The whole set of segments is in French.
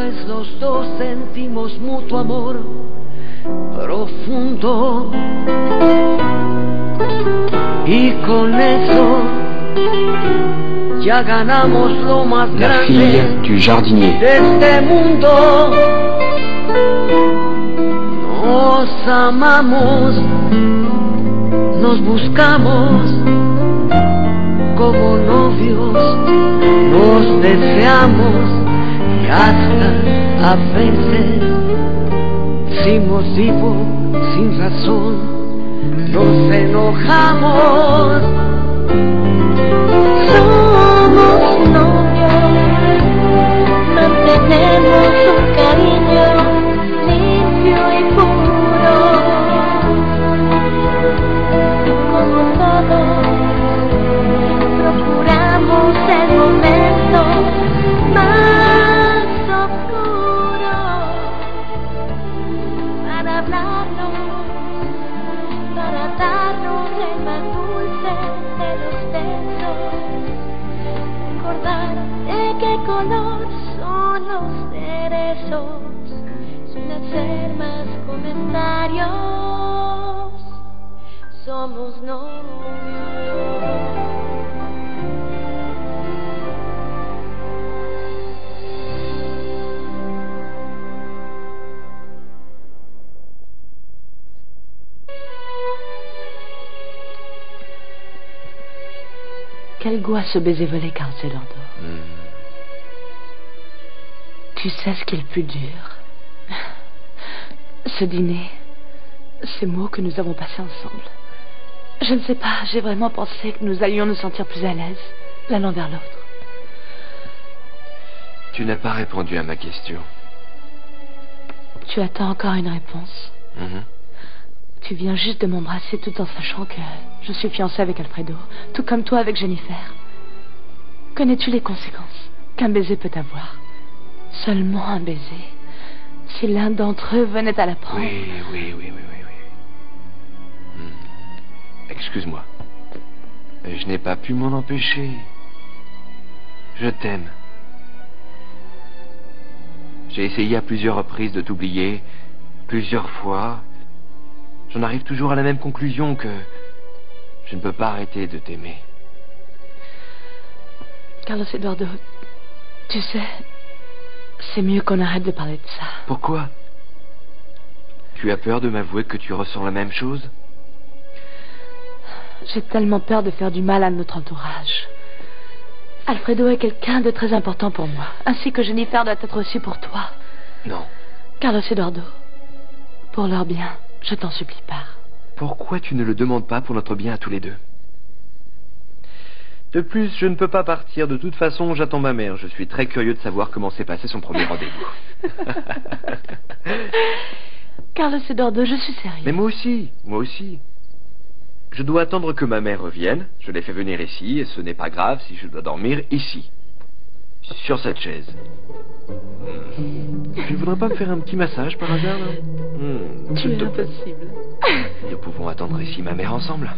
pues los dos sentimos mutuo amor profundo. Y con eso ya ganamos lo más La fille grande du jardinier. de este mundo. Nos amamos, nos buscamos como novios, nos deseamos y hasta a veces, sin motivo, sin razón, nos enojamos. Somos novios, mantenemos un cariño limpio y puro, como todos, procuramos el momento más oscuro para hablarnos, para darnos el más dulce de los besos, recordar de qué color son los cerezos, sin hacer más comentarios, somos novios. Quel goût a ce baiser volé, Carlos Eduardo. Tu sais ce qui est le plus dur. Ce dîner, ces mots que nous avons passés ensemble. Je ne sais pas, j'ai vraiment pensé que nous allions nous sentir plus à l'aise, l'un envers l'autre. Tu n'as pas répondu à ma question. Tu attends encore une réponse. Tu viens juste de m'embrasser tout en sachant que je suis fiancée avec Alfredo, tout comme toi avec Jennifer. Connais-tu les conséquences qu'un baiser peut avoir? Seulement un baiser. Si l'un d'entre eux venait à l'apprendre... Oui. Excuse-moi. Je n'ai pas pu m'en empêcher. Je t'aime. J'ai essayé à plusieurs reprises de t'oublier, plusieurs fois. J'en arrive toujours à la même conclusion que je ne peux pas arrêter de t'aimer. Carlos Eduardo, tu sais, c'est mieux qu'on arrête de parler de ça. Pourquoi? Tu as peur de m'avouer que tu ressens la même chose? J'ai tellement peur de faire du mal à notre entourage. Alfredo est quelqu'un de très important pour moi, ainsi que Jennifer doit être aussi pour toi. Non. Carlos Eduardo, pour leur bien, je t'en supplie pas. Pourquoi tu ne le demandes pas pour notre bien à tous les deux? De plus, je ne peux pas partir. De toute façon, j'attends ma mère. Je suis très curieux de savoir comment s'est passé son premier rendez-vous. Carlos Eduardo, je suis sérieux. Mais moi aussi. Je dois attendre que ma mère revienne. Je l'ai fait venir ici, et ce n'est pas grave si je dois dormir ici. Sur cette chaise. Tu voudrais pas me faire un petit massage par hasard, là? Tu es impossible. Nous pouvons attendre ici ma mère ensemble.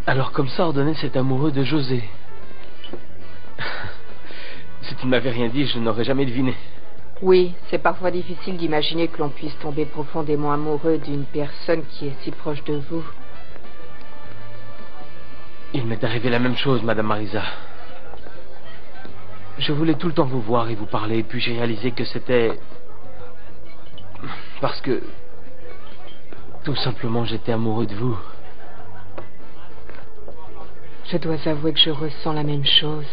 Alors comme ça, Ordonez est amoureux de José. Si tu ne m'avais rien dit, je n'aurais jamais deviné. Oui, c'est parfois difficile d'imaginer que l'on puisse tomber profondément amoureux d'une personne qui est si proche de vous. Il m'est arrivé la même chose, Madame Marisa. Je voulais tout le temps vous voir et vous parler, puis j'ai réalisé que c'était... parce que... tout simplement, j'étais amoureux de vous. Je dois avouer que je ressens la même chose.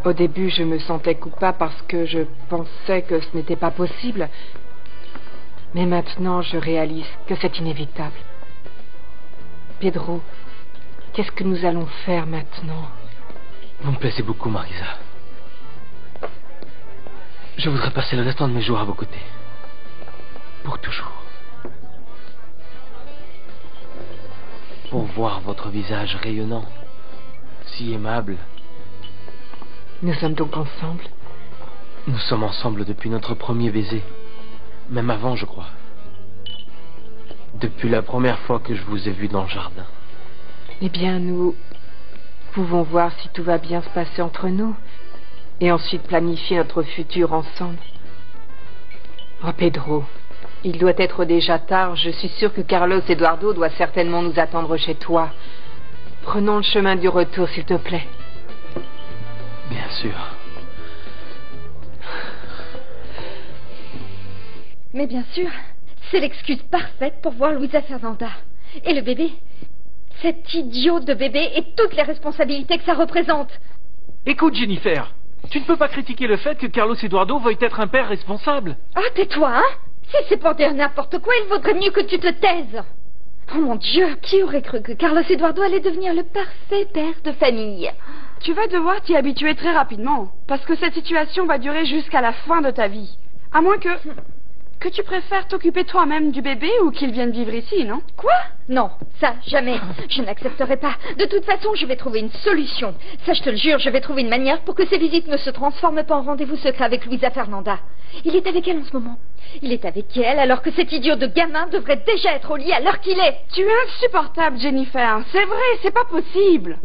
Au début, je me sentais coupable parce que je pensais que ce n'était pas possible. Mais maintenant, je réalise que c'est inévitable. Pedro, qu'est-ce que nous allons faire maintenant? Vous me plaisez beaucoup, Marisa. Je voudrais passer le restant de mes jours à vos côtés. Pour toujours. Pour voir votre visage rayonnant, si aimable. Nous sommes donc ensemble? Nous sommes ensemble depuis notre premier baiser. Même avant, je crois. depuis la première fois que je vous ai vu dans le jardin. Eh bien, nous pouvons voir si tout va bien se passer entre nous et ensuite planifier notre futur ensemble. Oh, Pedro, il doit être déjà tard. Je suis sûre que Carlos Eduardo doit certainement nous attendre chez toi. Prenons le chemin du retour, s'il te plaît. Bien sûr. Mais bien sûr, c'est l'excuse parfaite pour voir Luisa Fernanda. Et le bébé? Cet idiot de bébé et toutes les responsabilités que ça représente. Écoute, Jennifer, tu ne peux pas critiquer le fait que Carlos Eduardo veuille être un père responsable. Ah, tais-toi, hein? Si c'est pour dire n'importe quoi, il vaudrait mieux que tu te taises. Oh mon Dieu, qui aurait cru que Carlos Eduardo allait devenir le parfait père de famille? Tu vas devoir t'y habituer très rapidement, parce que cette situation va durer jusqu'à la fin de ta vie. À moins que tu préfères t'occuper toi-même du bébé ou qu'il vienne vivre ici, non? Quoi? Non, ça, jamais. Je n'accepterai pas. De toute façon, je vais trouver une solution. Ça, je te le jure, je vais trouver une manière pour que ces visites ne se transforment pas en rendez-vous secret avec Luisa Fernanda. Il est avec elle en ce moment. Il est avec elle alors que cet idiot de gamin devrait déjà être au lit à l'heure qu'il est. Tu es insupportable, Jennifer. C'est vrai, c'est pas possible.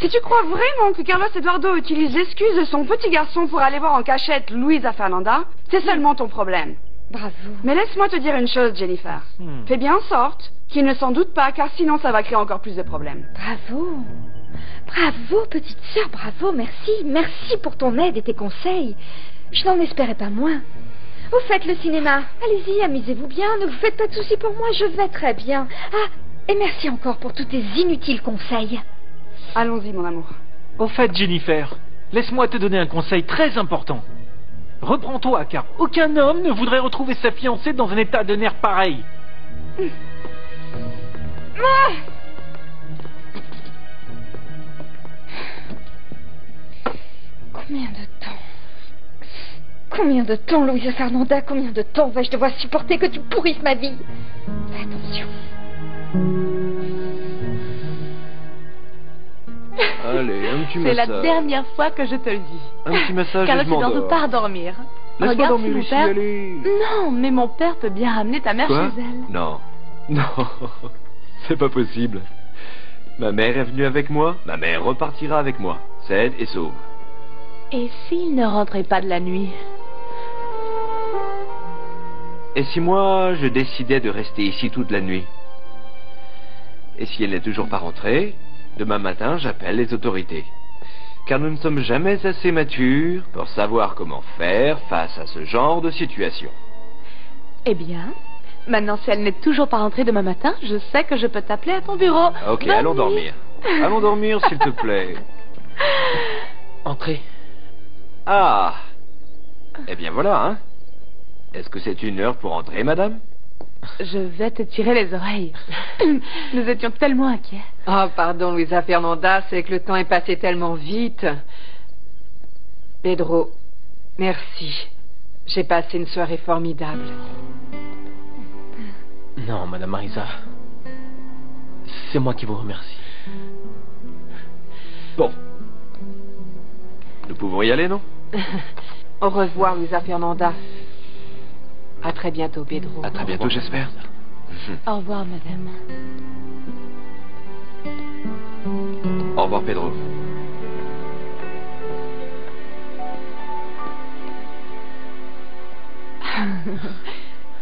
Si tu crois vraiment que Carlos Eduardo utilise l'excuse de son petit garçon pour aller voir en cachette Luisa Fernanda, c'est seulement ton problème. Bravo. Mais laisse-moi te dire une chose, Jennifer. Fais bien en sorte qu'il ne s'en doute pas, car sinon ça va créer encore plus de problèmes. Bravo. Bravo, petite sœur, bravo, merci. Merci pour ton aide et tes conseils. Je n'en espérais pas moins. Vous faites le cinéma. Allez-y, amusez-vous bien. Ne vous faites pas de soucis pour moi, je vais très bien. Ah, et merci encore pour tous tes inutiles conseils. Allons-y, mon amour. Au fait, Jennifer, laisse-moi te donner un conseil très important. Reprends-toi, car aucun homme ne voudrait retrouver sa fiancée dans un état de nerfs pareil. Combien de temps, Luisa Fernanda? Combien de temps vais-je devoir supporter que tu pourrisses ma vie? Fais attention. Allez, un petit C'est massage. la dernière fois que je te le dis. Un petit massage et Carlos je Eduardo m'endors. part dormir. Laisse-moi Regarde dormir si mon ici, père... allez. Non, mais mon père peut bien ramener ta mère Quoi? chez elle. Non. Non. C'est pas possible. Ma mère est venue avec moi, ma mère repartira avec moi. Saine et sauve. Et s'il ne rentrait pas de la nuit? Et si moi, je décidais de rester ici toute la nuit? Et si elle n'est toujours pas rentrée, demain matin, j'appelle les autorités. Car nous ne sommes jamais assez matures pour savoir comment faire face à ce genre de situation. Eh bien, maintenant si elle n'est toujours pas rentrée demain matin, je sais que je peux t'appeler à ton bureau. Ok, Bonne allons nuit. dormir. Allons dormir, s'il te plaît. Entrez. Ah! Eh bien voilà, hein? Est-ce que c'est une heure pour entrer, madame? Je vais te tirer les oreilles. Nous étions tellement inquiets. Oh, pardon, Luisa Fernanda, c'est que le temps est passé tellement vite. Pedro, merci. J'ai passé une soirée formidable. Non, Madame Marisa. C'est moi qui vous remercie. Bon. Nous pouvons y aller, non? Au revoir, Luisa Fernanda. À très bientôt, Pedro. À très bientôt, j'espère. Au revoir, madame. Au revoir, Pedro.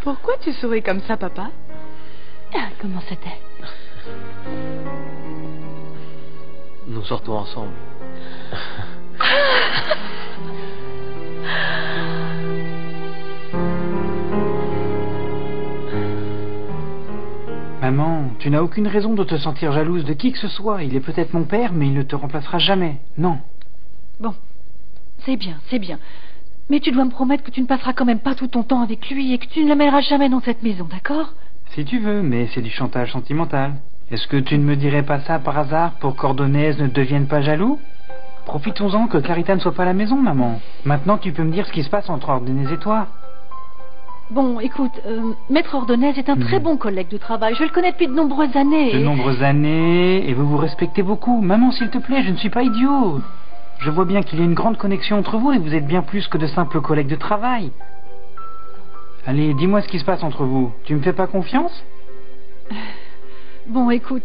Pourquoi tu souris comme ça, papa? Ah, comment c'était? Nous sortons ensemble. Maman, tu n'as aucune raison de te sentir jalouse de qui que ce soit. Il est peut-être mon père, mais il ne te remplacera jamais. Non. Bon, c'est bien, c'est bien. Mais tu dois me promettre que tu ne passeras quand même pas tout ton temps avec lui et que tu ne l'amèneras jamais dans cette maison, d'accord? Si tu veux, mais c'est du chantage sentimental. Est-ce que tu ne me dirais pas ça par hasard pour qu'Ordonez ne devienne pas jaloux? Profitons-en que Clarita ne soit pas à la maison, maman. Maintenant, tu peux me dire ce qui se passe entre Ordonez et toi. Bon, écoute, Maître Ordonez est un très bon collègue de travail. Je le connais depuis de nombreuses années. De nombreuses années, et vous vous respectez beaucoup. Maman, s'il te plaît, je ne suis pas idiot. Je vois bien qu'il y a une grande connexion entre vous et vous êtes bien plus que de simples collègues de travail. Allez, dis-moi ce qui se passe entre vous. Tu me fais pas confiance? Bon, écoute,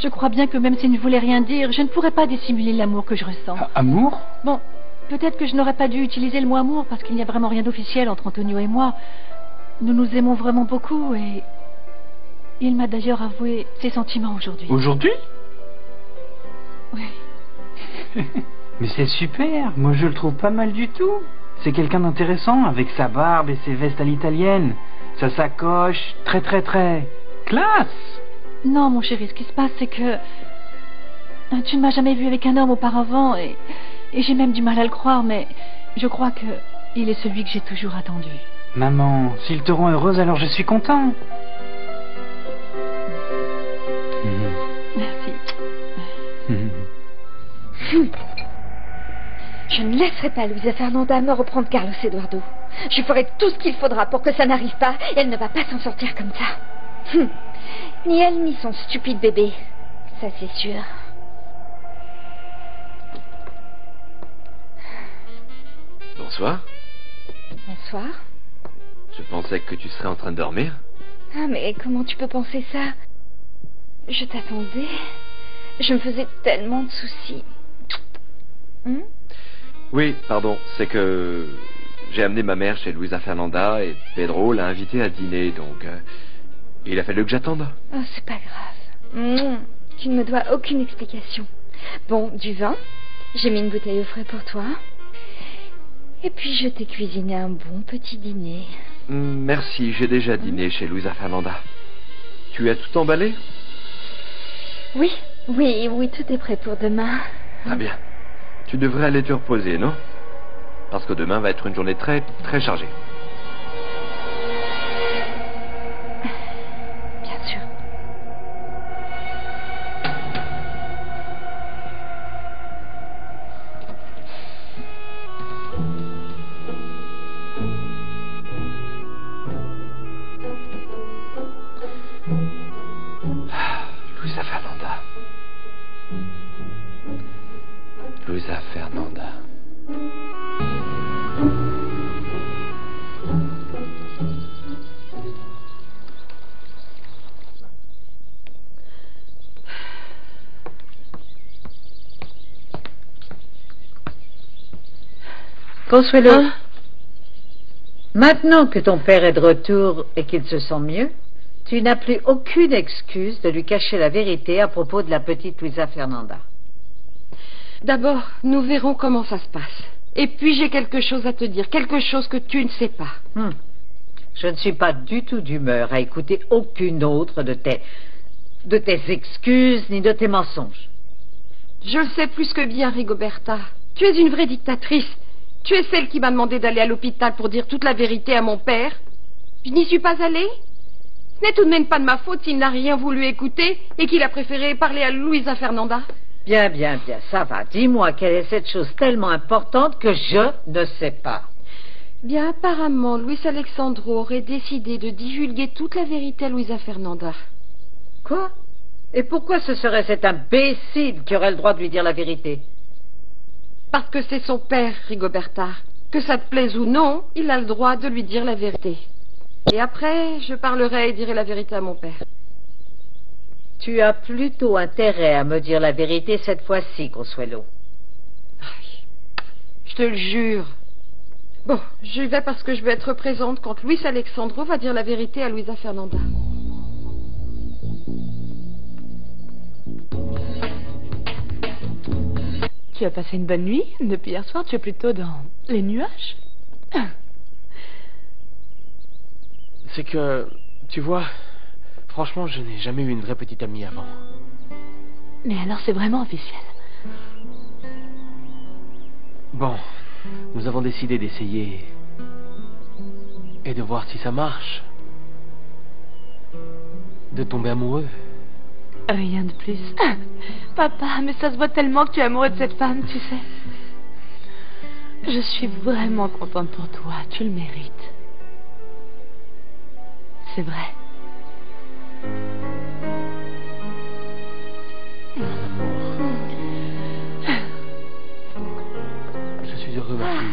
je crois bien que même s'il ne voulait rien dire, je ne pourrais pas dissimuler l'amour que je ressens. Amour? Bon, peut-être que je n'aurais pas dû utiliser le mot amour parce qu'il n'y a vraiment rien d'officiel entre Antonio et moi. Nous nous aimons vraiment beaucoup et il m'a d'ailleurs avoué ses sentiments aujourd'hui. Aujourd'hui? Oui. Mais c'est super, moi je le trouve pas mal du tout. C'est quelqu'un d'intéressant, avec sa barbe et ses vestes à l'italienne. Sa sacoche, très classe. Non, mon chéri, ce qui se passe, c'est que tu ne m'as jamais vu avec un homme auparavant et j'ai même du mal à le croire, mais je crois que il est celui que j'ai toujours attendu. Maman, s'il te rend heureuse, alors je suis content. Merci. Je ne laisserai pas Luisa Fernanda me reprendre Carlos Eduardo. Je ferai tout ce qu'il faudra pour que ça n'arrive pas et elle ne va pas s'en sortir comme ça. Ni elle ni son stupide bébé. Ça c'est sûr. Bonsoir. Bonsoir. Je pensais que tu serais en train de dormir. Ah mais comment tu peux penser ça? Je t'attendais. Je me faisais tellement de soucis. Oui, pardon, c'est que j'ai amené ma mère chez Luisa Fernanda et Pedro l'a invitée à dîner, donc il a fallu que j'attende. Oh, c'est pas grave. Tu ne me dois aucune explication. Bon, du vin. J'ai mis une bouteille au frais pour toi. Et puis je t'ai cuisiné un bon petit dîner. Merci, j'ai déjà dîné chez Luisa Fernanda. Tu as tout emballé? Oui, tout est prêt pour demain. Très bien. Tu devrais aller te reposer, non? Parce que demain va être une journée très chargée. Bien sûr. Luisa Fernanda. Luisa Fernanda. Consuelo, maintenant que ton père est de retour et qu'il se sent mieux, tu n'as plus aucune excuse de lui cacher la vérité à propos de la petite Luisa Fernanda. D'abord, nous verrons comment ça se passe. Et puis j'ai quelque chose à te dire, quelque chose que tu ne sais pas. Je ne suis pas du tout d'humeur à écouter aucune autre de tes excuses ni de tes mensonges. Je le sais plus que bien, Rigoberta. Tu es une vraie dictatrice. Tu es celle qui m'a demandé d'aller à l'hôpital pour dire toute la vérité à mon père. Je n'y suis pas allée. Ce n'est tout de même pas de ma faute s'il n'a rien voulu écouter et qu'il a préféré parler à Luisa Fernanda. Bien, ça va. Dis-moi quelle est cette chose tellement importante que je ne sais pas. Bien, apparemment, Luis Alexandro aurait décidé de divulguer toute la vérité à Luisa Fernanda. Quoi? Et pourquoi ce serait cet imbécile qui aurait le droit de lui dire la vérité? Parce que c'est son père, Rigoberta. Que ça te plaise ou non, il a le droit de lui dire la vérité. Et après, je parlerai et dirai la vérité à mon père. Tu as plutôt intérêt à me dire la vérité cette fois-ci, Consuelo. Je te le jure. Bon, je vais parce que je veux être présente quand Luis Alexandro va dire la vérité à Luisa Fernanda. Tu as passé une bonne nuit? Depuis hier soir, tu es plutôt dans les nuages? C'est que, tu vois, franchement, je n'ai jamais eu une vraie petite amie avant. Mais alors c'est vraiment officiel? Bon, nous avons décidé d'essayer et de voir si ça marche. De tomber amoureux. Rien de plus. Papa, mais ça se voit tellement que tu es amoureux de cette femme, tu sais. Je suis vraiment contente pour toi, tu le mérites. C'est vrai. Mon amour. Je suis heureux, ma fille.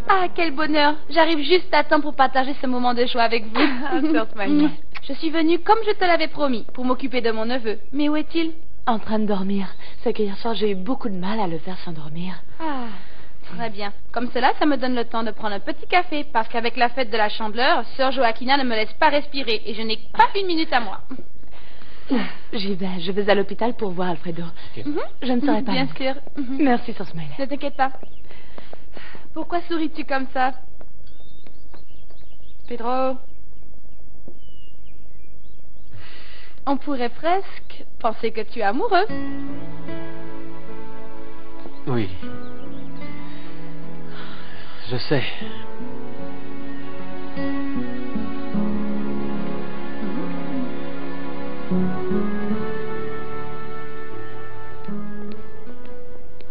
Ah, quel bonheur. J'arrive juste à temps pour partager ce moment de joie avec vous. Je suis venue comme je te l'avais promis, pour m'occuper de mon neveu. Mais où est-il? En train de dormir. C'est qu'hier soir, j'ai eu beaucoup de mal à le faire s'endormir. Ah, très bien. Comme cela, ça me donne le temps de prendre un petit café, parce qu'avec la fête de la Chandeleur, sœur Joaquina ne me laisse pas respirer, et je n'ai pas une minute à moi. J'y vais. Je vais à l'hôpital pour voir Alfredo. Je ne serai pas Bien là. sûr. Merci, Sœur Smiley. Ne t'inquiète pas. Pourquoi souris-tu comme ça? Pedro? On pourrait presque penser que tu es amoureux. Oui. Je sais.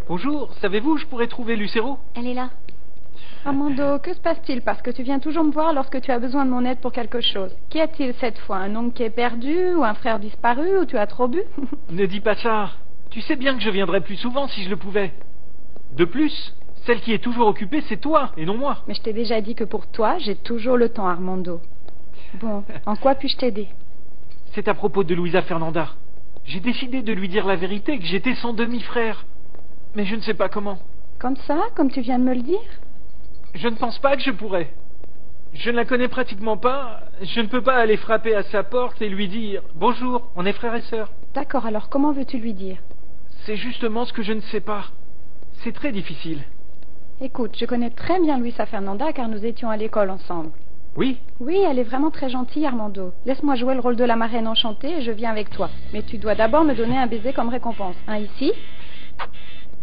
Bonjour, savez-vous où je pourrais trouver Lucero? Elle est là. Armando, que se passe-t-il? Parce que tu viens toujours me voir lorsque tu as besoin de mon aide pour quelque chose. Qu'y a-t-il cette fois? Un oncle qui est perdu? Ou un frère disparu? Ou tu as trop bu? Ne dis pas ça. Tu sais bien que je viendrais plus souvent si je le pouvais. De plus, celle qui est toujours occupée, c'est toi, et non moi. Mais je t'ai déjà dit que pour toi, j'ai toujours le temps, Armando. Bon, en quoi puis-je t'aider? C'est à propos de Luisa Fernanda. J'ai décidé de lui dire la vérité, que j'étais son demi-frère. Mais je ne sais pas comment. Comme ça, comme tu viens de me le dire? Je ne pense pas que je pourrais. Je ne la connais pratiquement pas. Je ne peux pas aller frapper à sa porte et lui dire « Bonjour, on est frères et sœurs ». D'accord, alors comment veux-tu lui dire? C'est justement ce que je ne sais pas. C'est très difficile. Écoute, je connais très bien Luisa Fernanda car nous étions à l'école ensemble. Oui? Oui, elle est vraiment très gentille, Armando. Laisse-moi jouer le rôle de la marraine enchantée et je viens avec toi. Mais tu dois d'abord me donner un baiser comme récompense. Un ici,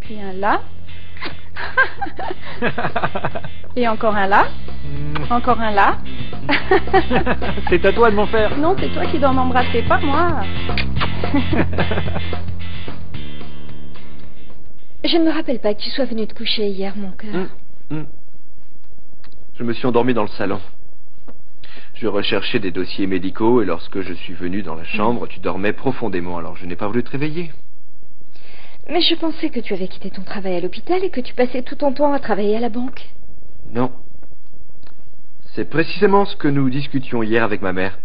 puis un là. Et encore un là. Encore un là. C'est à toi de m'en faire. Non, c'est toi qui dois m'embrasser, pas moi. Je ne me rappelle pas que tu sois venu te coucher hier, mon cœur. Je me suis endormi dans le salon. Je recherchais des dossiers médicaux et lorsque je suis venu dans la chambre, tu dormais profondément, alors je n'ai pas voulu te réveiller. Mais je pensais que tu avais quitté ton travail à l'hôpital et que tu passais tout ton temps à travailler à la banque. Non. C'est précisément ce que nous discutions hier avec ma mère.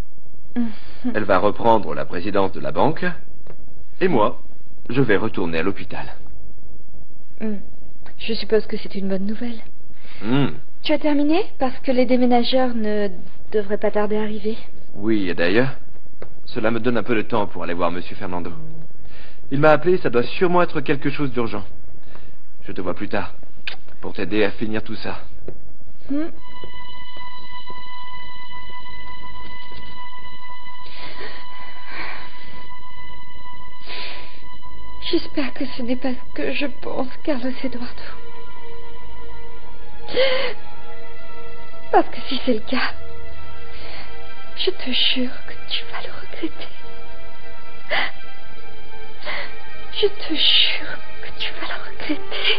Elle va reprendre la présidence de la banque et moi, je vais retourner à l'hôpital. Je suppose que c'est une bonne nouvelle. Tu as terminé? Parce que les déménageurs ne devraient pas tarder à arriver. Oui, et d'ailleurs, cela me donne un peu de temps pour aller voir Monsieur Fernando. Il m'a appelé, ça doit sûrement être quelque chose d'urgent. Je te vois plus tard, pour t'aider à finir tout ça. J'espère que ce n'est pas ce que je pense, Carlos Eduardo. Parce que si c'est le cas, je te jure que tu vas le regretter. Je te jure que tu vas le regretter.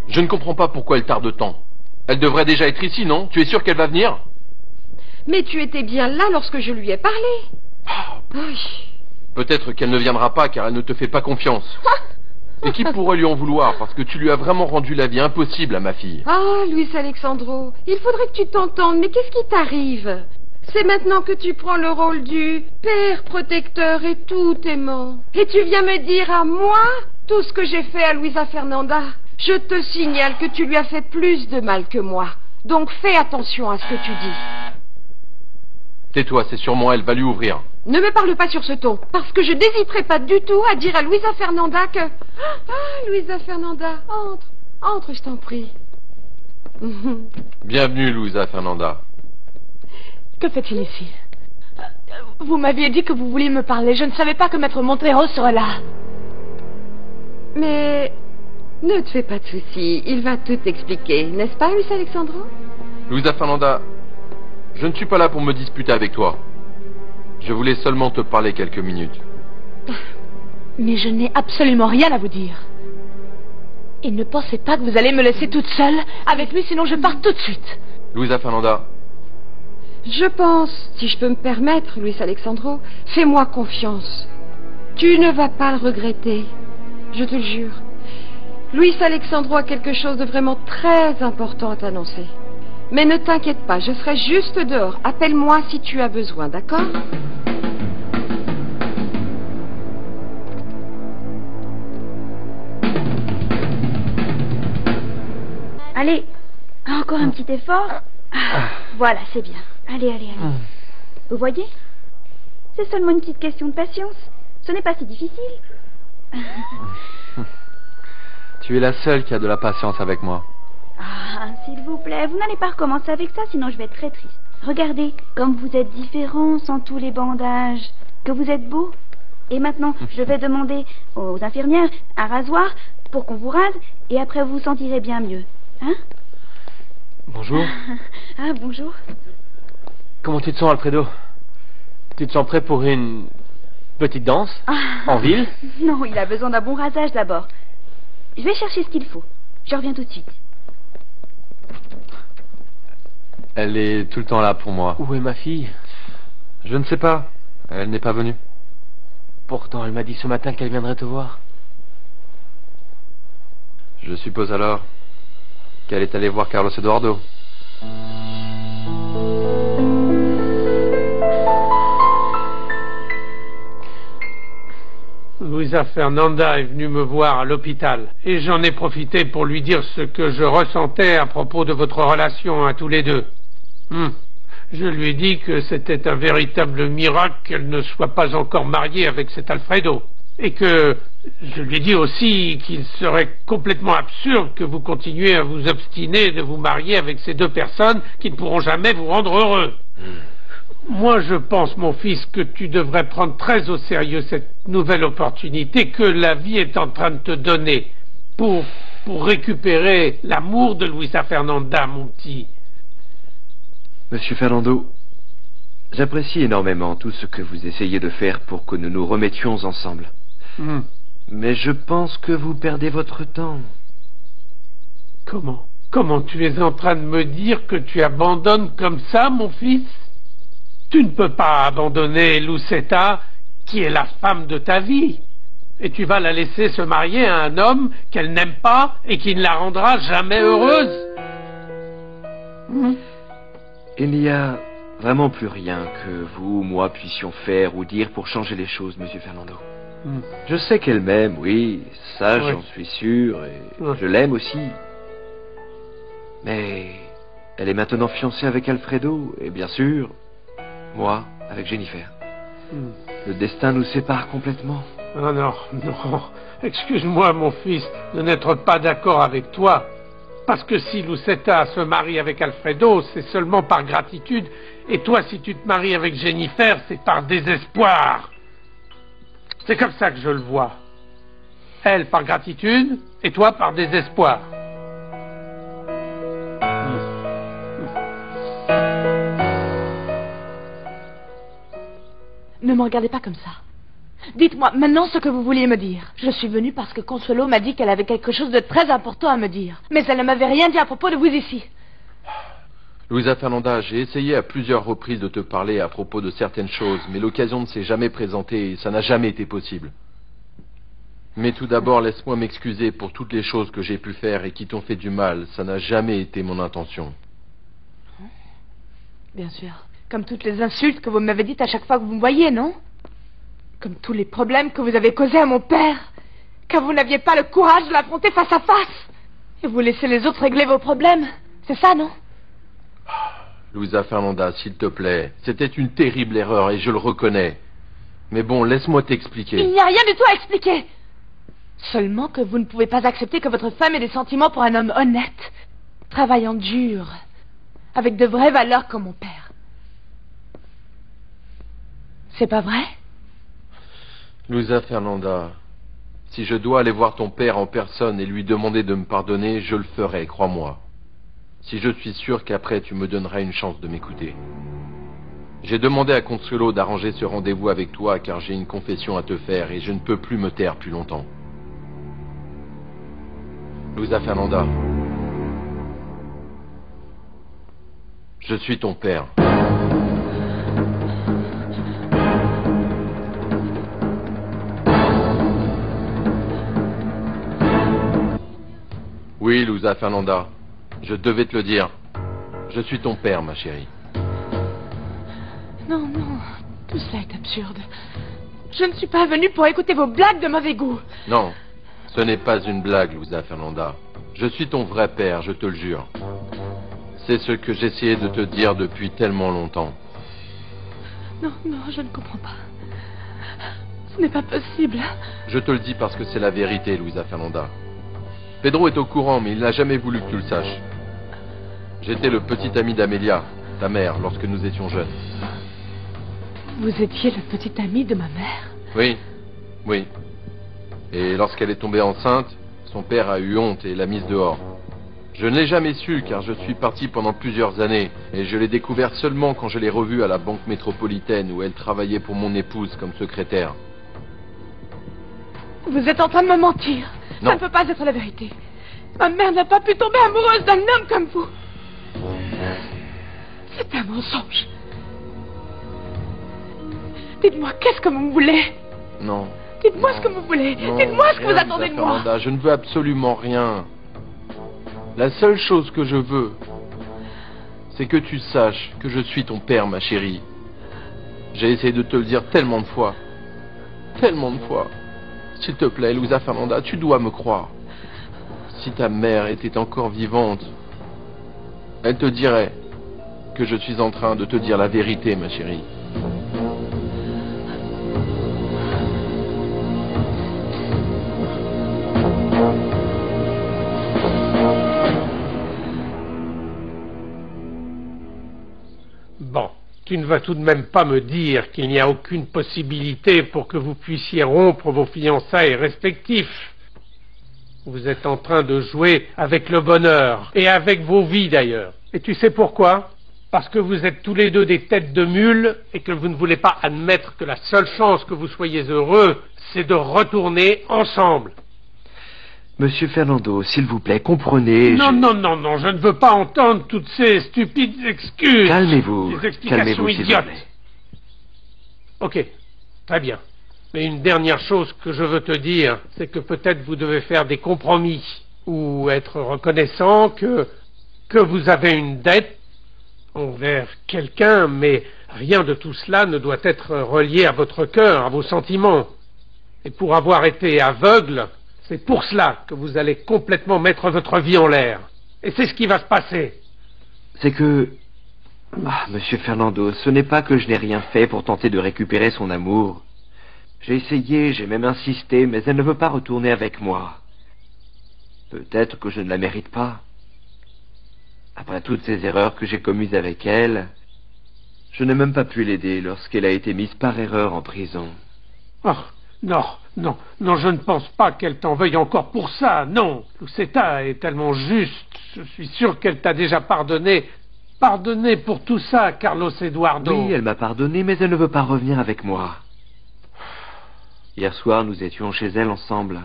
Je ne comprends pas pourquoi elle tarde tant. Elle devrait déjà être ici, non? Tu es sûr qu'elle va venir? Mais tu étais bien là lorsque je lui ai parlé. Oui. Peut-être qu'elle ne viendra pas car elle ne te fait pas confiance. Et qui pourrait lui en vouloir parce que tu lui as vraiment rendu la vie impossible à ma fille. Ah, Luis Alexandro, il faudrait que tu t'entendes, mais qu'est-ce qui t'arrive? C'est maintenant que tu prends le rôle du père protecteur et tout aimant. Et tu viens me dire à moi tout ce que j'ai fait à Luisa Fernanda. Je te signale que tu lui as fait plus de mal que moi. Donc fais attention à ce que tu dis. Tais-toi, c'est sûrement elle, va lui ouvrir. Ne me parle pas sur ce ton, parce que je n'hésiterai pas du tout à dire à Luisa Fernanda que... Ah, Luisa Fernanda, entre, je t'en prie. Bienvenue, Luisa Fernanda. Que fait-il ici? Vous m'aviez dit que vous vouliez me parler. Je ne savais pas que Maître Montero serait là. Mais... ne te fais pas de soucis, il va tout expliquer, n'est-ce pas, Luis Alexandro? Luisa Fernanda, je ne suis pas là pour me disputer avec toi. Je voulais seulement te parler quelques minutes. Mais je n'ai absolument rien à vous dire. Et ne pensez pas que vous allez me laisser toute seule avec lui, sinon je pars tout de suite. Luisa Fernanda. Je pense, si je peux me permettre, Luis Alexandro, fais-moi confiance. Tu ne vas pas le regretter, je te le jure. Luis Alexandro a quelque chose de vraiment très important à t'annoncer. Mais ne t'inquiète pas, je serai juste dehors. Appelle-moi si tu as besoin, d'accord? Allez, encore un petit effort. Voilà, c'est bien. Allez, allez, allez. Vous voyez? C'est seulement une petite question de patience. Ce n'est pas si difficile. Tu es la seule qui a de la patience avec moi. Ah, s'il vous plaît, vous n'allez pas recommencer avec ça, sinon je vais être très triste. Regardez, comme vous êtes différents sans tous les bandages, que vous êtes beau. Et maintenant, je vais demander aux infirmières un rasoir pour qu'on vous rase, et après vous vous sentirez bien mieux. Hein? Bonjour. Ah, bonjour. Comment tu te sens, Alfredo? Tu te sens prêt pour une petite danse? En ville? Non, il a besoin d'un bon rasage d'abord. Je vais chercher ce qu'il faut. Je reviens tout de suite. Elle est tout le temps là pour moi. Où est ma fille? Je ne sais pas. Elle n'est pas venue. Pourtant, elle m'a dit ce matin qu'elle viendrait te voir. Je suppose alors qu'elle est allée voir Carlos Eduardo. Luisa Fernanda est venue me voir à l'hôpital et j'en ai profité pour lui dire ce que je ressentais à propos de votre relation à tous les deux. Je lui ai dit que c'était un véritable miracle qu'elle ne soit pas encore mariée avec cet Alfredo. Et que je lui ai dit aussi qu'il serait complètement absurde que vous continuiez à vous obstiner de vous marier avec ces deux personnes qui ne pourront jamais vous rendre heureux. Moi, je pense, mon fils, que tu devrais prendre très au sérieux cette nouvelle opportunité que la vie est en train de te donner pour récupérer l'amour de Luisa Fernanda, mon petit. Monsieur Fernando, j'apprécie énormément tout ce que vous essayez de faire pour que nous nous remettions ensemble. Mais je pense que vous perdez votre temps. Comment tu es en train de me dire que tu abandonnes comme ça, mon fils? Tu ne peux pas abandonner Lucetta, qui est la femme de ta vie. Et tu vas la laisser se marier à un homme qu'elle n'aime pas et qui ne la rendra jamais heureuse. Il n'y a vraiment plus rien que vous ou moi puissions faire ou dire pour changer les choses, monsieur Fernando. Je sais qu'elle m'aime, oui, ça j'en suis sûr, et je l'aime aussi. Mais elle est maintenant fiancée avec Alfredo, et bien sûr, moi, avec Jennifer. Le destin nous sépare complètement. Oh non, non, excuse-moi mon fils de n'être pas d'accord avec toi. Parce que si Lucetta se marie avec Alfredo, c'est seulement par gratitude. Et toi, si tu te maries avec Jennifer, c'est par désespoir. C'est comme ça que je le vois. Elle par gratitude, et toi par désespoir. Ne me regardez pas comme ça. Dites-moi maintenant ce que vous vouliez me dire. Je suis venue parce que Consuelo m'a dit qu'elle avait quelque chose de très important à me dire. Mais elle ne m'avait rien dit à propos de vous ici. Luisa Fernanda, j'ai essayé à plusieurs reprises de te parler à propos de certaines choses, mais l'occasion ne s'est jamais présentée et ça n'a jamais été possible. Mais tout d'abord, laisse-moi m'excuser pour toutes les choses que j'ai pu faire et qui t'ont fait du mal. Ça n'a jamais été mon intention. Bien sûr. Comme toutes les insultes que vous m'avez dites à chaque fois que vous me voyez, non? Comme tous les problèmes que vous avez causés à mon père, car vous n'aviez pas le courage de l'affronter face à face. Et vous laissez les autres régler vos problèmes. C'est ça, non? Luisa Fernanda, s'il te plaît, c'était une terrible erreur et je le reconnais. Mais bon, laisse-moi t'expliquer. Il n'y a rien du tout à expliquer. Seulement que vous ne pouvez pas accepter que votre femme ait des sentiments pour un homme honnête, travaillant dur, avec de vraies valeurs comme mon père. C'est pas vrai? Luisa Fernanda, si je dois aller voir ton père en personne et lui demander de me pardonner, je le ferai, crois-moi. Si je suis sûr qu'après tu me donneras une chance de m'écouter. J'ai demandé à Consuelo d'arranger ce rendez-vous avec toi car j'ai une confession à te faire et je ne peux plus me taire plus longtemps. Luisa Fernanda, je suis ton père. Luisa Fernanda. Je devais te le dire. Je suis ton père, ma chérie. Non, non, tout cela est absurde. Je ne suis pas venue pour écouter vos blagues de mauvais goût. Non, ce n'est pas une blague, Luisa Fernanda. Je suis ton vrai père, je te le jure. C'est ce que j'essayais de te dire depuis tellement longtemps. Non, non, je ne comprends pas. Ce n'est pas possible. Je te le dis parce que c'est la vérité, Luisa Fernanda. Pedro est au courant, mais il n'a jamais voulu que tu le saches. J'étais le petit ami d'Amelia, ta mère, lorsque nous étions jeunes. Vous étiez le petit ami de ma mère? Oui, oui. Et lorsqu'elle est tombée enceinte, son père a eu honte et l'a mise dehors. Je ne l'ai jamais su car je suis parti pendant plusieurs années et je l'ai découvert seulement quand je l'ai revue à la banque métropolitaine où elle travaillait pour mon épouse comme secrétaire. Vous êtes en train de me mentir. Non. Ça ne peut pas être la vérité. Ma mère n'a pas pu tomber amoureuse d'un homme comme vous. C'est un mensonge. Dites-moi, qu'est-ce que vous voulez? Non. Dites-moi ce que vous voulez. Dites-moi ce que vous attendez de moi. Fernanda, je ne veux absolument rien. La seule chose que je veux, c'est que tu saches que je suis ton père, ma chérie. J'ai essayé de te le dire tellement de fois. Tellement de fois. S'il te plaît, Luisa Fernanda, tu dois me croire. Si ta mère était encore vivante, elle te dirait que je suis en train de te dire la vérité, ma chérie. Bon, tu ne vas tout de même pas me dire qu'il n'y a aucune possibilité pour que vous puissiez rompre vos fiançailles respectifs. Vous êtes en train de jouer avec le bonheur, et avec vos vies d'ailleurs. Et tu sais pourquoi? Parce que vous êtes tous les deux des têtes de mule, et que vous ne voulez pas admettre que la seule chance que vous soyez heureux, c'est de retourner ensemble. Monsieur Fernando, s'il vous plaît, comprenez... Non, non, non, non, je ne veux pas entendre toutes ces stupides excuses. Calmez-vous, Ces explications s'il vous idiotes. plaît. Ok, très bien. Mais une dernière chose que je veux te dire, c'est que peut-être vous devez faire des compromis, ou être reconnaissant que vous avez une dette envers quelqu'un, mais rien de tout cela ne doit être relié à votre cœur, à vos sentiments. Et pour avoir été aveugle, c'est pour cela que vous allez complètement mettre votre vie en l'air. Et c'est ce qui va se passer. C'est que... Ah, Monsieur Fernando, ce n'est pas que je n'ai rien fait pour tenter de récupérer son amour. J'ai essayé, j'ai même insisté, mais elle ne veut pas retourner avec moi. Peut-être que je ne la mérite pas. Après toutes ces erreurs que j'ai commises avec elle, je n'ai même pas pu l'aider lorsqu'elle a été mise par erreur en prison. Oh, non, non, non, je ne pense pas qu'elle t'en veuille encore pour ça, non. Lucetta est tellement juste, je suis sûr qu'elle t'a déjà pardonné. Pardonné pour tout ça, Carlos Eduardo. Oui, elle m'a pardonné, mais elle ne veut pas revenir avec moi. Hier soir, nous étions chez elle ensemble.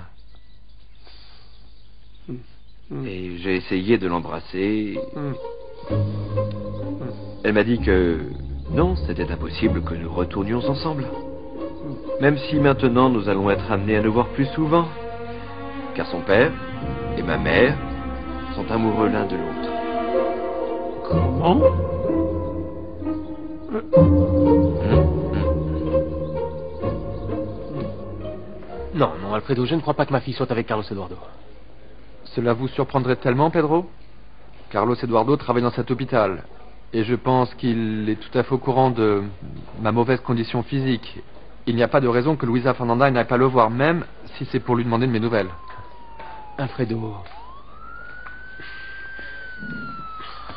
Et j'ai essayé de l'embrasser. Elle m'a dit que non, c'était impossible que nous retournions ensemble. Même si maintenant nous allons être amenés à nous voir plus souvent. Car son père et ma mère sont amoureux l'un de l'autre. Comment? Non, non, Alfredo, je ne crois pas que ma fille soit avec Carlos Eduardo. Cela vous surprendrait tellement, Pedro? Carlos Eduardo travaille dans cet hôpital. Et je pense qu'il est tout à fait au courant de ma mauvaise condition physique. Il n'y a pas de raison que Luisa Fernanda n'aille pas le voir, même si c'est pour lui demander de mes nouvelles. Alfredo...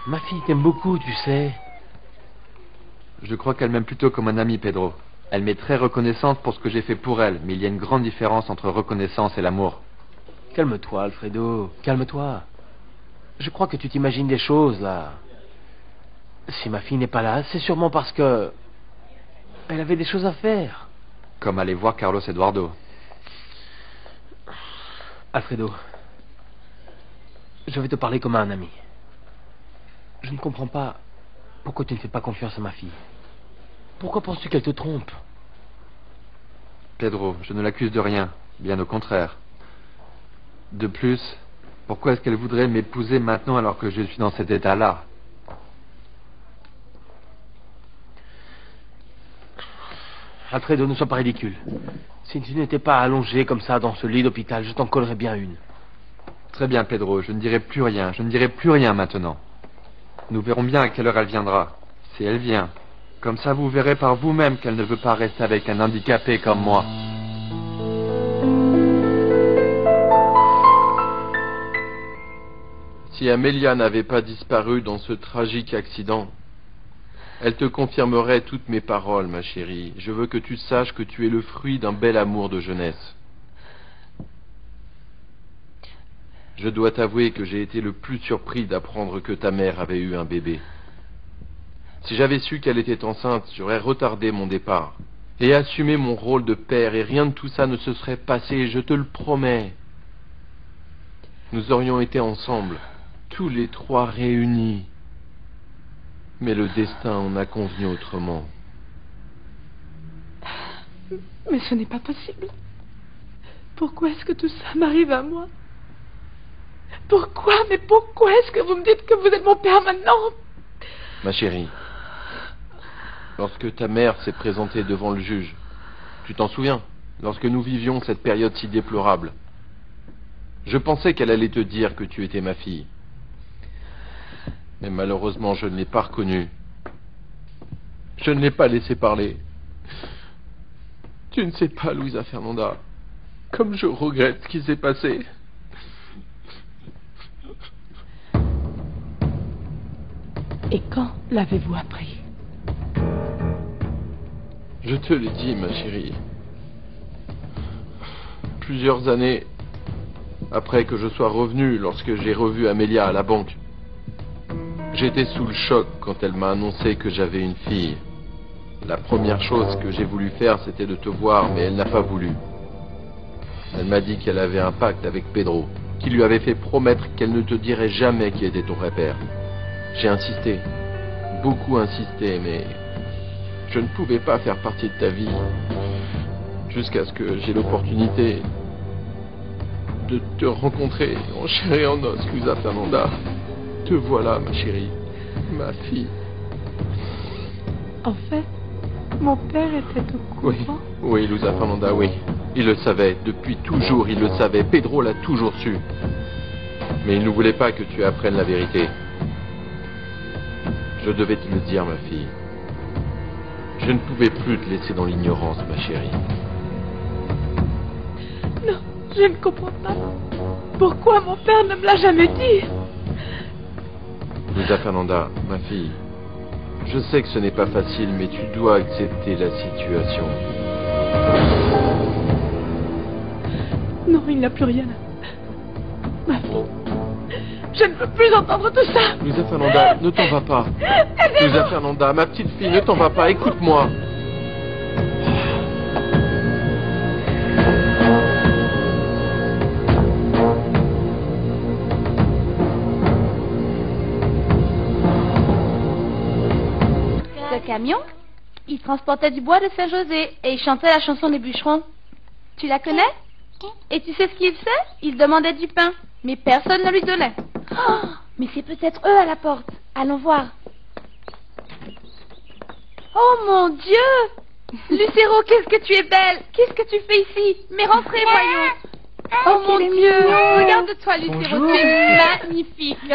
Ma fille t'aime beaucoup, tu sais. Je crois qu'elle m'aime plutôt comme un ami, Pedro. Elle m'est très reconnaissante pour ce que j'ai fait pour elle, mais il y a une grande différence entre reconnaissance et l'amour. Calme-toi, Alfredo, calme-toi. Je crois que tu t'imagines des choses, là. Si ma fille n'est pas là, c'est sûrement parce que... elle avait des choses à faire. Comme aller voir Carlos Eduardo. Alfredo, je vais te parler comme à un ami. Je ne comprends pas pourquoi tu ne fais pas confiance à ma fille. Pourquoi penses-tu qu'elle te trompe? Pedro, je ne l'accuse de rien, bien au contraire. De plus, Pourquoi est-ce qu'elle voudrait m'épouser maintenant alors que je suis dans cet état-là? Alfredo, ne sois pas ridicule. Si tu n'étais pas allongé comme ça dans ce lit d'hôpital, je t'en collerais bien une. Très bien, Pedro, je ne dirai plus rien. Je ne dirai plus rien maintenant. Nous verrons bien à quelle heure elle viendra. Si elle vient. Comme ça, vous verrez par vous-même qu'elle ne veut pas rester avec un handicapé comme moi. Si Amelia n'avait pas disparu dans ce tragique accident, elle te confirmerait toutes mes paroles, ma chérie. Je veux que tu saches que tu es le fruit d'un bel amour de jeunesse. Je dois t'avouer que j'ai été le plus surpris d'apprendre que ta mère avait eu un bébé. Si j'avais su qu'elle était enceinte, j'aurais retardé mon départ et assumé mon rôle de père, et rien de tout ça ne se serait passé, je te le promets. Nous aurions été ensemble, tous les trois réunis. Mais le destin en a convenu autrement. Mais ce n'est pas possible. Pourquoi est-ce que tout ça m'arrive à moi? Pourquoi? Mais pourquoi est-ce que vous me dites que vous êtes mon père maintenant? Ma chérie, lorsque ta mère s'est présentée devant le juge, tu t'en souviens, lorsque nous vivions cette période si déplorable, je pensais qu'elle allait te dire que tu étais ma fille. Mais malheureusement, je ne l'ai pas reconnue. Je ne l'ai pas laissé parler. Tu ne sais pas, Luisa Fernanda, comme je regrette ce qui s'est passé. Et quand l'avez-vous appris? Je te l'ai dit, ma chérie. Plusieurs années après que je sois revenu, lorsque j'ai revu Amelia à la banque, j'étais sous le choc quand elle m'a annoncé que j'avais une fille. La première chose que j'ai voulu faire, c'était de te voir, mais elle n'a pas voulu. Elle m'a dit qu'elle avait un pacte avec Pedro, qui lui avait fait promettre qu'elle ne te dirait jamais qui était ton vrai père. J'ai insisté, beaucoup insisté, mais je ne pouvais pas faire partie de ta vie, jusqu'à ce que j'ai l'opportunité de te rencontrer en chair et en os, Luisa Fernanda. Te voilà, ma chérie, ma fille. En fait, mon père était au courant. Oui, Luisa Fernanda, oui. Il le savait, depuis toujours il le savait. Pedro l'a toujours su. Mais il ne voulait pas que tu apprennes la vérité. Je devais te le dire, ma fille. Je ne pouvais plus te laisser dans l'ignorance, ma chérie. Non, je ne comprends pas. Pourquoi mon père ne me l'a jamais dit? Luisa Fernanda, ma fille, je sais que ce n'est pas facile, mais tu dois accepter la situation. Non, il n'y a plus rien. Ma fille, je ne peux plus entendre tout ça. Luisa Fernanda, ne t'en va pas. Luisa Fernanda, ma petite fille, ne t'en va pas, écoute-moi. Ce camion, il transportait du bois de Saint-José et il chantait la chanson des bûcherons. Tu la connais? Et tu sais ce qu'il faisait? Il demandait du pain, mais personne ne lui donnait. Oh, mais c'est peut-être eux à la porte. Allons voir. Oh mon Dieu! Lucero, qu'est-ce que tu es belle! Qu'est-ce que tu fais ici? Mais rentrez, voyons! Oh mon Dieu! Regarde-toi, Lucero, tu es magnifique!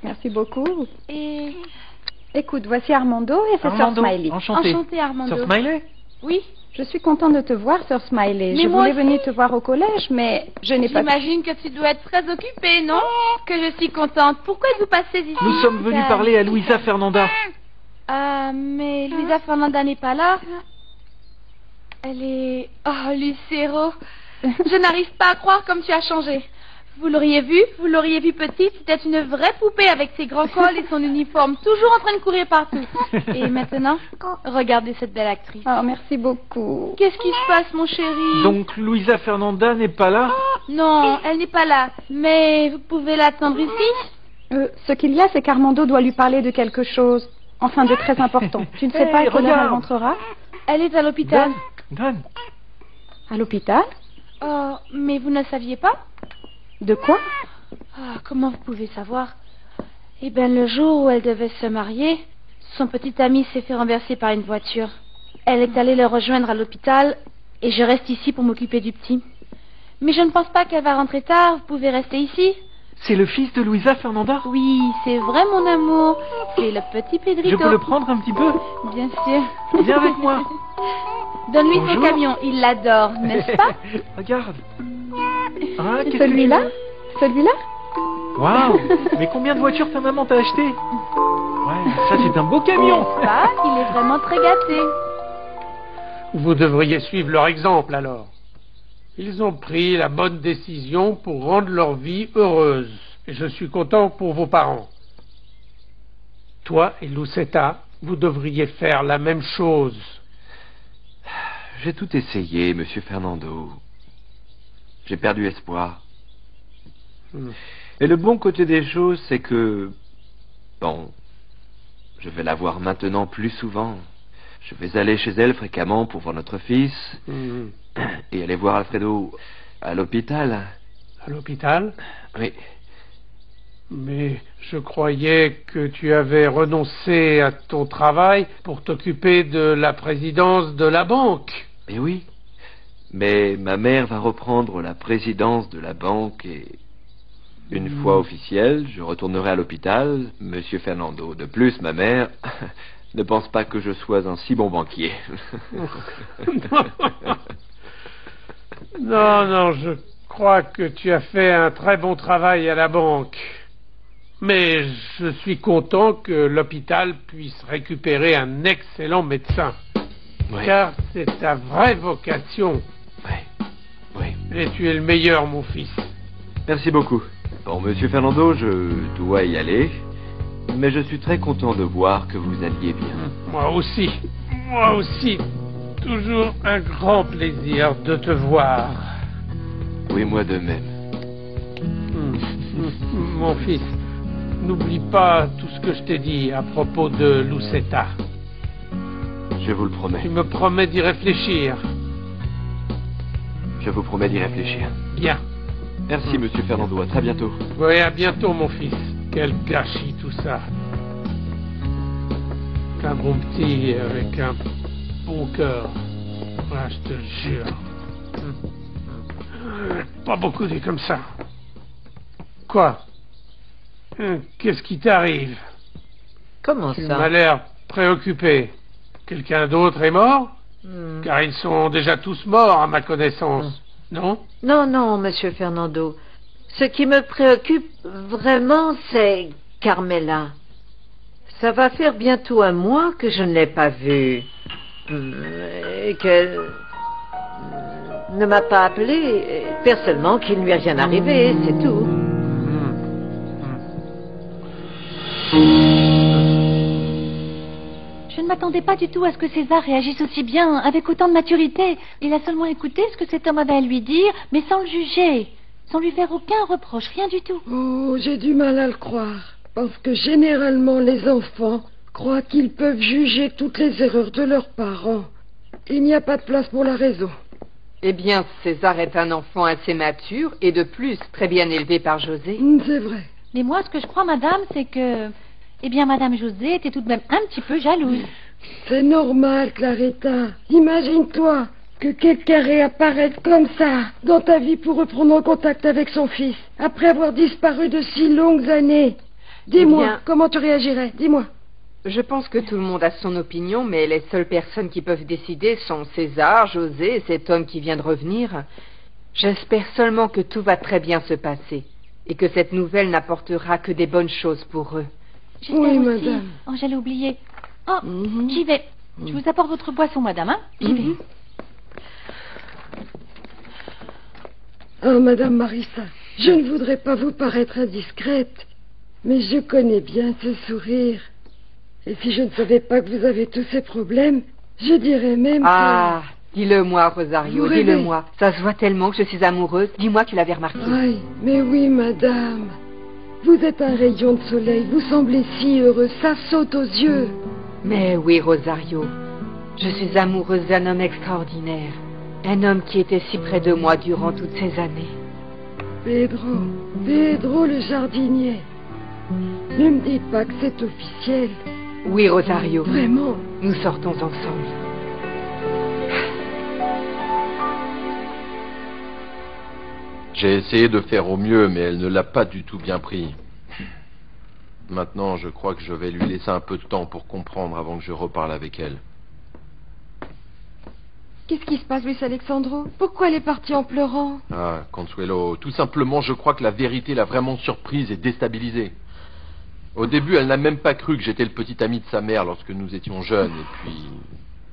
Merci beaucoup. Et... Écoute, voici Armando et sa sœur Smiley. Enchantée, Armando. Sœur Smiley? Oui. Je suis contente de te voir, sœur Smiley. Je voulais venir te voir au collège, mais je n'ai pas pu. J'imagine que tu dois être très occupée, non? Que je suis contente. Pourquoi vous passez ici? Nous sommes venus parler à Luisa Fernanda. Ah, mais Luisa Fernanda n'est pas là. Elle est... Oh, Lucero. Je n'arrive pas à croire comme tu as changé. Vous l'auriez vue petite, c'était une vraie poupée avec ses grands cols et son uniforme, toujours en train de courir partout. Et maintenant, regardez cette belle actrice. Oh, merci beaucoup. Qu'est-ce qui se passe, mon chéri? Donc Luisa Fernanda n'est pas là? Non, elle n'est pas là. Mais vous pouvez l'attendre ici? Ce qu'il y a, c'est qu'Armando doit lui parler de quelque chose. Enfin, de très important. Tu ne sais pas à quelle heure elle rentrera? Elle est à l'hôpital. Dan. À l'hôpital? Oh, mais vous ne saviez pas? De quoi? Ah, comment vous pouvez savoir? Eh bien, le jour où elle devait se marier, son petit ami s'est fait renverser par une voiture. Elle est allée le rejoindre à l'hôpital et je reste ici pour m'occuper du petit. Mais je ne pense pas qu'elle va rentrer tard. Vous pouvez rester ici. C'est le fils de Louisa Fernanda? Oui, c'est vrai, mon amour. C'est le petit Pedrito. Je peux le prendre un petit peu? Bien sûr. Viens avec moi. Donne-lui son Bonjour. camion. Il l'adore, n'est-ce pas? Regarde. Ah, qu'est-ce Celui-là? que Celui-là? Waouh! Mais combien de voitures ta maman t'a acheté? Ouais, ça c'est un beau camion. N'est-ce pas? Il est vraiment très gâté. Vous devriez suivre leur exemple alors. Ils ont pris la bonne décision pour rendre leur vie heureuse. Et je suis content pour vos parents. Toi et Lucetta, vous devriez faire la même chose. J'ai tout essayé, monsieur Fernando. J'ai perdu espoir. Et le bon côté des choses, c'est que... Bon, je vais la voir maintenant plus souvent. Je vais aller chez elle fréquemment pour voir notre fils. Et aller voir Alfredo à l'hôpital. À l'hôpital? Oui. Mais je croyais que tu avais renoncé à ton travail pour t'occuper de la présidence de la banque. Eh oui. Mais ma mère va reprendre la présidence de la banque et... Une fois officielle, je retournerai à l'hôpital, monsieur Fernando. De plus, ma mère ne pense pas que je sois un si bon banquier. Non, je crois que tu as fait un très bon travail à la banque. Mais je suis content que l'hôpital puisse récupérer un excellent médecin. Ouais. Car c'est ta vraie vocation. Oui. Et tu es le meilleur, mon fils. Merci beaucoup. Bon, monsieur Fernando, je dois y aller. Mais je suis très content de voir que vous alliez bien. Moi aussi. Toujours un grand plaisir de te voir. Oui, moi de même. Mon fils, n'oublie pas tout ce que je t'ai dit à propos de Lucetta. Je vous le promets. Tu me promets d'y réfléchir. Je vous promets d'y réfléchir. Bien. Merci, monsieur Fernando. À très bientôt. Oui, à bientôt, mon fils. Quel gâchis, tout ça. Un bon petit avec un bon cœur. Ah, je te jure. Pas beaucoup dit comme ça. Quoi? Qu'est-ce qui t'arrive? Comment Tu ça? m'as l'air préoccupé. Quelqu'un d'autre est mort? Car ils sont déjà tous morts, à ma connaissance. Non? Non, monsieur Fernando. Ce qui me préoccupe vraiment, c'est Carmela. Ça va faire bientôt un mois que je ne l'ai pas vue. Et qu'elle ne m'a pas appelé. Personnellement, qu'il ne lui est rien arrivé, c'est tout. Je ne m'attendais pas du tout à ce que César réagisse aussi bien, avec autant de maturité. Il a seulement écouté ce que cet homme avait à lui dire, mais sans le juger, sans lui faire aucun reproche, rien du tout. Oh, j'ai du mal à le croire, parce que généralement les enfants croient qu'ils peuvent juger toutes les erreurs de leurs parents. Il n'y a pas de place pour la raison. Eh bien, César est un enfant assez mature et de plus très bien élevé par José. C'est vrai. Mais moi, ce que je crois, madame, c'est que... Eh bien, madame José était tout de même un petit peu jalouse. C'est normal, Claretta. Imagine-toi que quelqu'un réapparaisse comme ça dans ta vie pour reprendre contact avec son fils, après avoir disparu de si longues années. Dis-moi, Eh bien, comment tu réagirais? Dis-moi. Je pense que tout le monde a son opinion, mais les seules personnes qui peuvent décider sont César, José et cet homme qui vient de revenir. J'espère seulement que tout va très bien se passer et que cette nouvelle n'apportera que des bonnes choses pour eux. J'espère Oui, aussi. madame. Oh, j'allais oublier. Oh, j'y vais. Je vous apporte votre boisson, madame, hein? J'y vais. Oh, madame Marissa, je ne voudrais pas vous paraître indiscrète, mais je connais bien ce sourire. Et si je ne savais pas que vous avez tous ces problèmes, je dirais même Ah, dis-le-moi, Rosario, Vous rêvez. dis-le-moi. Ça se voit tellement que je suis amoureuse. Dis-moi que tu l'avais remarqué. Oui, mais oui, madame. Vous êtes un rayon de soleil, vous semblez si heureux, ça saute aux yeux. Mais oui, Rosario, je suis amoureuse d'un homme extraordinaire. Un homme qui était si près de moi durant toutes ces années. Pedro le jardinier. Ne me dites pas que c'est officiel. Oui, Rosario. Vraiment? Nous sortons ensemble. J'ai essayé de faire au mieux, mais elle ne l'a pas du tout bien pris. Maintenant, je crois que je vais lui laisser un peu de temps pour comprendre avant que je reparle avec elle. Qu'est-ce qui se passe, Luis Alexandro? Pourquoi elle est partie en pleurant? Ah, Consuelo, tout simplement, je crois que la vérité l'a vraiment surprise et déstabilisée. Au début, elle n'a même pas cru que j'étais le petit ami de sa mère lorsque nous étions jeunes, et puis...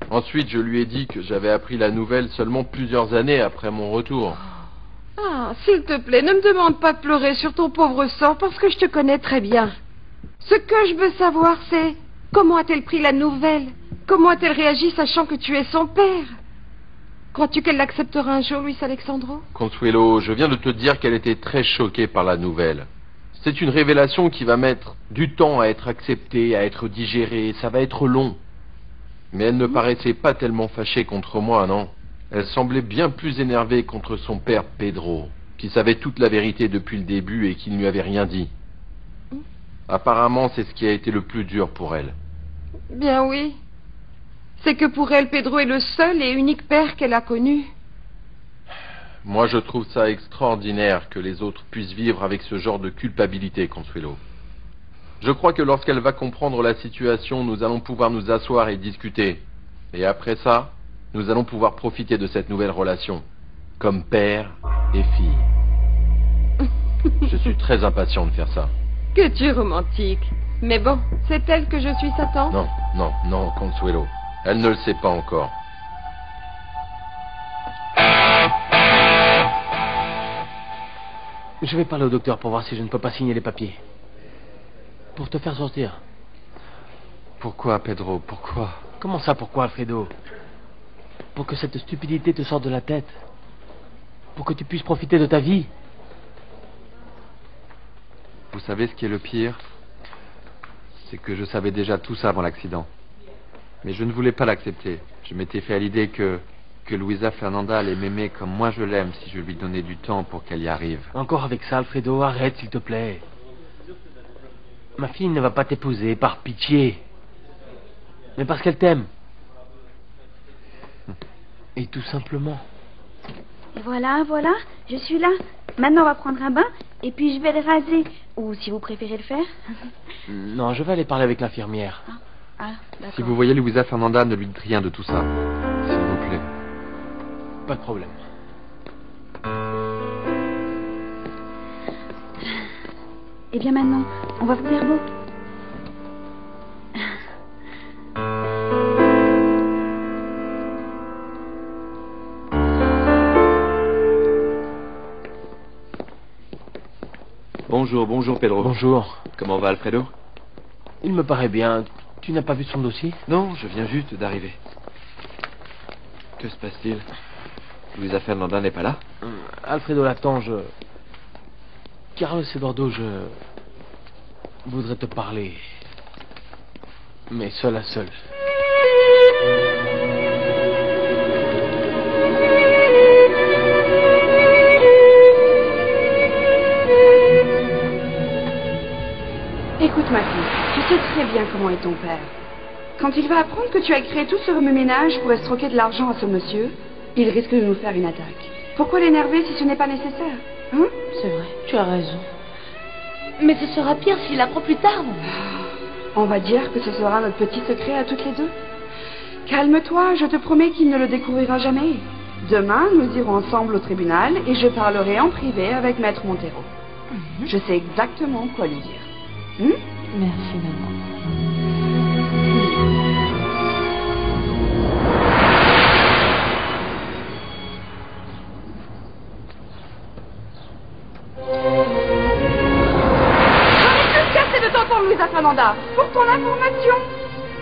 Ensuite, je lui ai dit que j'avais appris la nouvelle seulement plusieurs années après mon retour. Ah, s'il te plaît, ne me demande pas de pleurer sur ton pauvre sort, parce que je te connais très bien. Ce que je veux savoir, c'est... Comment a-t-elle pris la nouvelle? Comment a-t-elle réagi sachant que tu es son père? Crois-tu qu'elle l'acceptera un jour, Luis Alexandro? Consuelo, je viens de te dire qu'elle était très choquée par la nouvelle. C'est une révélation qui va mettre du temps à être acceptée, à être digérée, ça va être long. Mais elle ne paraissait pas tellement fâchée contre moi, non. Elle semblait bien plus énervée contre son père Pedro, qui savait toute la vérité depuis le début et qui ne lui avait rien dit. Apparemment, c'est ce qui a été le plus dur pour elle. Bien oui. C'est que pour elle, Pedro est le seul et unique père qu'elle a connu. Moi, je trouve ça extraordinaire que les autres puissent vivre avec ce genre de culpabilité, Consuelo. Je crois que lorsqu'elle va comprendre la situation, nous allons pouvoir nous asseoir et discuter. Et après ça, nous allons pouvoir profiter de cette nouvelle relation, comme père et fille. Je suis très impatient de faire ça. Que tu es romantique. Mais bon, c'est elle que je suis sa tante? Non, non, non, Consuelo. Elle ne le sait pas encore. Je vais parler au docteur pour voir si je ne peux pas signer les papiers. Pour te faire sortir. Pourquoi, Pedro? Pourquoi? Comment ça, pourquoi, Alfredo? Pour que cette stupidité te sorte de la tête. Pour que tu puisses profiter de ta vie. Vous savez ce qui est le pire? C'est que je savais déjà tout ça avant l'accident. Mais je ne voulais pas l'accepter. Je m'étais fait à l'idée que Luisa Fernanda allait m'aimer comme moi je l'aime si je lui donnais du temps pour qu'elle y arrive. Encore avec ça, Alfredo, arrête s'il te plaît. Ma fille ne va pas t'épouser par pitié, mais parce qu'elle t'aime. Et tout simplement. Voilà, voilà, je suis là. Maintenant, on va prendre un bain, et puis je vais le raser. Ou si vous préférez le faire. Non, je vais aller parler avec l'infirmière. Ah, d'accord. Si vous voyez Luisa Fernanda, ne lui dites rien de tout ça. S'il vous plaît. Pas de problème. Eh bien maintenant, on va vous faire beau. Bonjour, bonjour Pedro. Bonjour. Comment va Alfredo? Il me paraît bien. Tu n'as pas vu son dossier? Non, je viens juste d'arriver. Que se passe-t-il? Luisa Fernanda n'est pas là? Alfredo l'attend, Carlos Eduardo, je voudrais te parler. Mais seul à seul. Écoute ma fille, tu sais très bien comment est ton père. Quand il va apprendre que tu as créé tout ce remue-ménage pour escroquer de l'argent à ce monsieur, il risque de nous faire une attaque. Pourquoi l'énerver si ce n'est pas nécessaire? Hein? C'est vrai, tu as raison. Mais ce sera pire s'il apprend plus tard. On va dire que ce sera notre petit secret à toutes les deux. Calme-toi, je te promets qu'il ne le découvrira jamais. Demain, nous irons ensemble au tribunal et je parlerai en privé avec Maître Montero. Je sais exactement quoi lui dire. Merci, maman. Luisa Fernanda, pour ton information,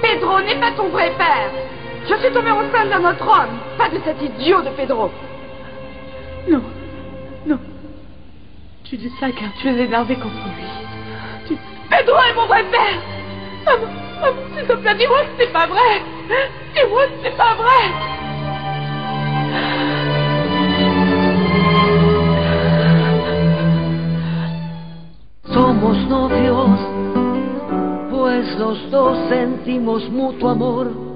Pedro n'est pas ton vrai père. Je suis tombée enceinte d'un autre homme, pas de cet idiot de Pedro. Non, non. Tu dis ça car tu es énervé contre lui. Pedro est mon vrai père. Maman, s'il te plaît, dis-moi que c'est pas vrai. Dis-moi que c'est pas vrai. vez los dos sentimos mutuo amor.